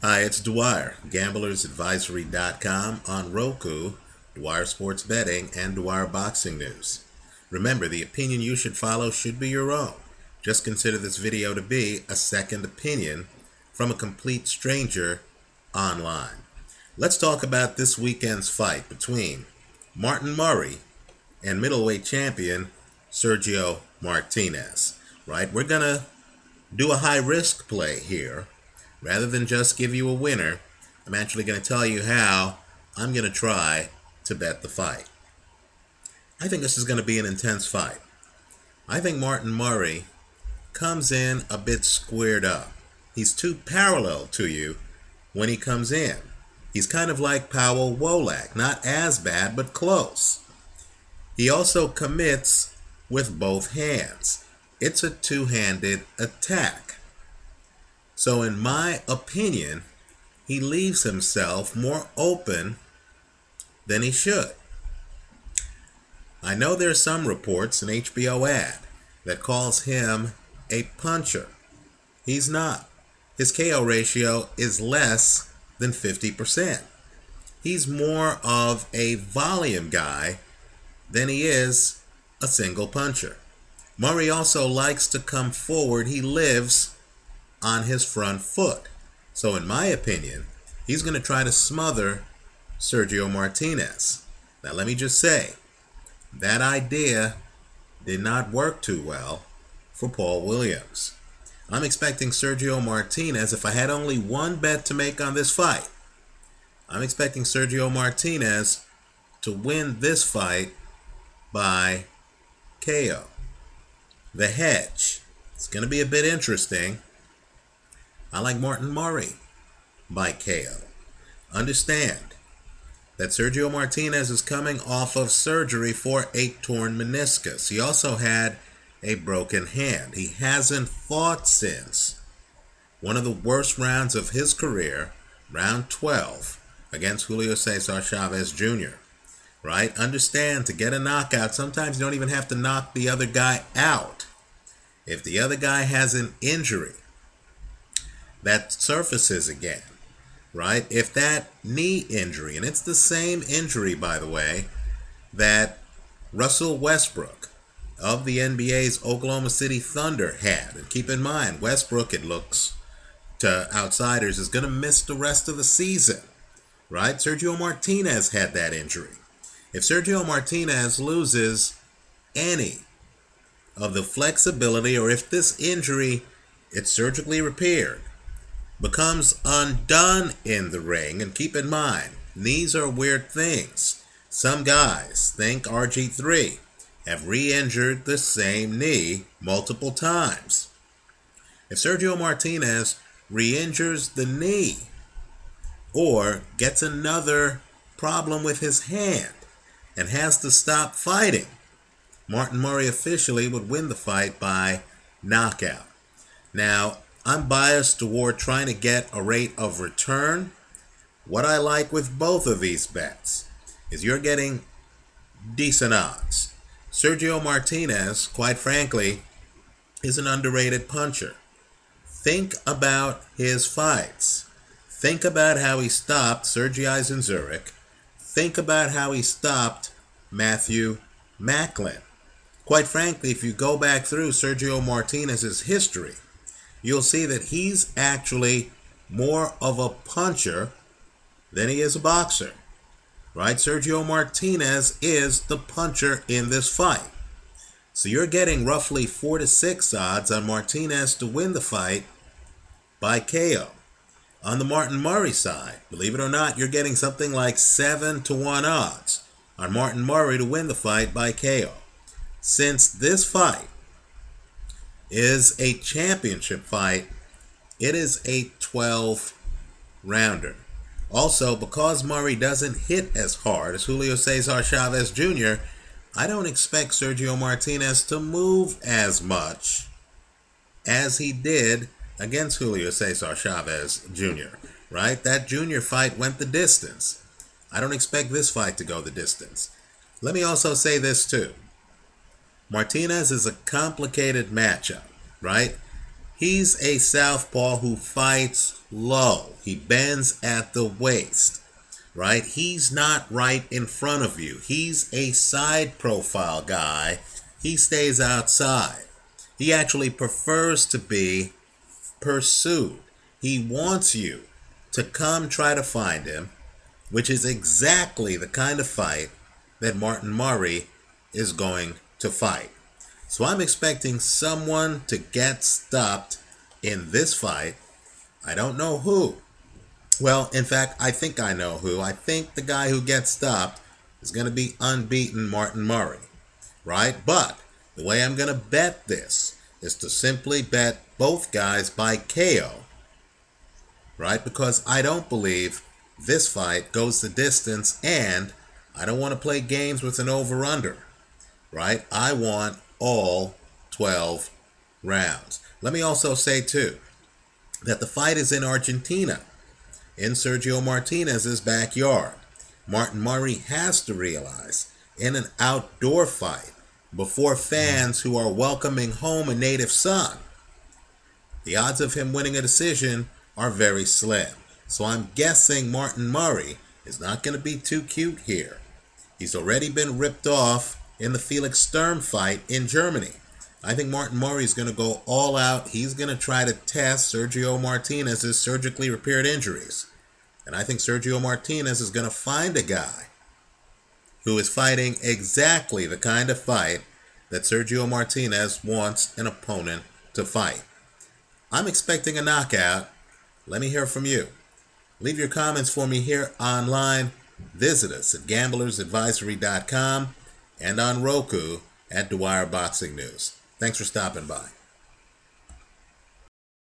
Hi, it's Dwyer, gamblersadvisory.com, on Roku, Dwyer Sports Betting, and Dwyer Boxing News. Remember, the opinion you should follow should be your own. Just consider this video to be a second opinion from a complete stranger online. Let's talk about this weekend's fight between Martin Murray and middleweight champion Sergio Martinez. Right? We're going to do a high-risk play here. Rather than just give you a winner, I'm actually going to tell you how I'm going to try to bet the fight. I think this is going to be an intense fight. I think Martin Murray comes in a bit squared up. He's too parallel to you when he comes in. He's kind of like Powell Wolak, not as bad, but close. He also commits with both hands. It's a two-handed attack. So in my opinion, he leaves himself more open than he should. I know there's some reports, an HBO ad, that calls him a puncher. He's not. His KO ratio is less than 50%. He's more of a volume guy than he is a single puncher. Murray also likes to come forward. He lives on his front foot. So in my opinion, he's going to try to smother Sergio Martinez. Now let me just say, that idea did not work too well for Paul Williams. I'm expecting Sergio Martinez, if I had only one bet to make on this fight, I'm expecting Sergio Martinez to win this fight by KO. The hedge. It's going to be a bit interesting. I like Martin Murray by KO. Understand that Sergio Martinez is coming off of surgery for a torn meniscus. He also had a broken hand. He hasn't fought since one of the worst rounds of his career, round 12, against Julio Cesar Chavez Jr. Right? Understand, to get a knockout, sometimes you don't even have to knock the other guy out. If the other guy has an injury that surfaces again, right? If that knee injury, and it's the same injury, by the way, that Russell Westbrook of the NBA's Oklahoma City Thunder had. And keep in mind, Westbrook, it looks to outsiders, is going to miss the rest of the season, right? Sergio Martinez had that injury. If Sergio Martinez loses any of the flexibility, or if this injury, it's surgically repaired, becomes undone in the ring, and keep in mind, knees are weird things. Some guys, think RG3, have re-injured the same knee multiple times. If Sergio Martinez re-injures the knee or gets another problem with his hand and has to stop fighting, Martin Murray officially would win the fight by knockout. Now, I'm biased toward trying to get a rate of return. What I like with both of these bets is you're getting decent odds. Sergio Martinez, quite frankly, is an underrated puncher. Think about his fights. Think about how he stopped Sergey Eisenzurek. Think about how he stopped Matthew Macklin. Quite frankly, if you go back through Sergio Martinez's history, you'll see that he's actually more of a puncher than he is a boxer. Right? Sergio Martinez is the puncher in this fight. So you're getting roughly 4 to 6 odds on Martinez to win the fight by KO. On the Martin Murray side, believe it or not, you're getting something like 7 to 1 odds on Martin Murray to win the fight by KO. Since this fight is a championship fight, it is a 12-rounder. Also, because Murray doesn't hit as hard as Julio Cesar Chavez Jr., I don't expect Sergio Martinez to move as much as he did against Julio Cesar Chavez Jr., right? That junior fight went the distance. I don't expect this fight to go the distance. Let me also say this too. Martinez is a complicated matchup, right? He's a southpaw who fights low. He bends at the waist, right? He's not right in front of you. He's a side profile guy. He stays outside. He actually prefers to be pursued. He wants you to come try to find him, which is exactly the kind of fight that Martin Murray is going to fight. So I'm expecting someone to get stopped in this fight. I don't know who. Well, in fact, I think I know who. I think the guy who gets stopped is going to be unbeaten Martin Murray, right? But the way I'm going to bet this is to simply bet both guys by KO, right? Because I don't believe this fight goes the distance, and I don't want to play games with an over-under, right? I want all 12 rounds. Let me also say, too, that the fight is in Argentina, in Sergio Martinez's backyard. Martin Murray has to realize, in an outdoor fight, before fans who are welcoming home a native son, the odds of him winning a decision are very slim. So I'm guessing Martin Murray is not going to be too cute here. He's already been ripped off in the Felix Sturm fight in Germany. I think Martin Murray is going to go all out. He's going to try to test Sergio Martinez's surgically repaired injuries. And I think Sergio Martinez is going to find a guy who is fighting exactly the kind of fight that Sergio Martinez wants an opponent to fight. I'm expecting a knockout. Let me hear from you. Leave your comments for me here online. Visit us at gamblersadvisory.com and on Roku at Dwyer Boxing News. Thanks for stopping by.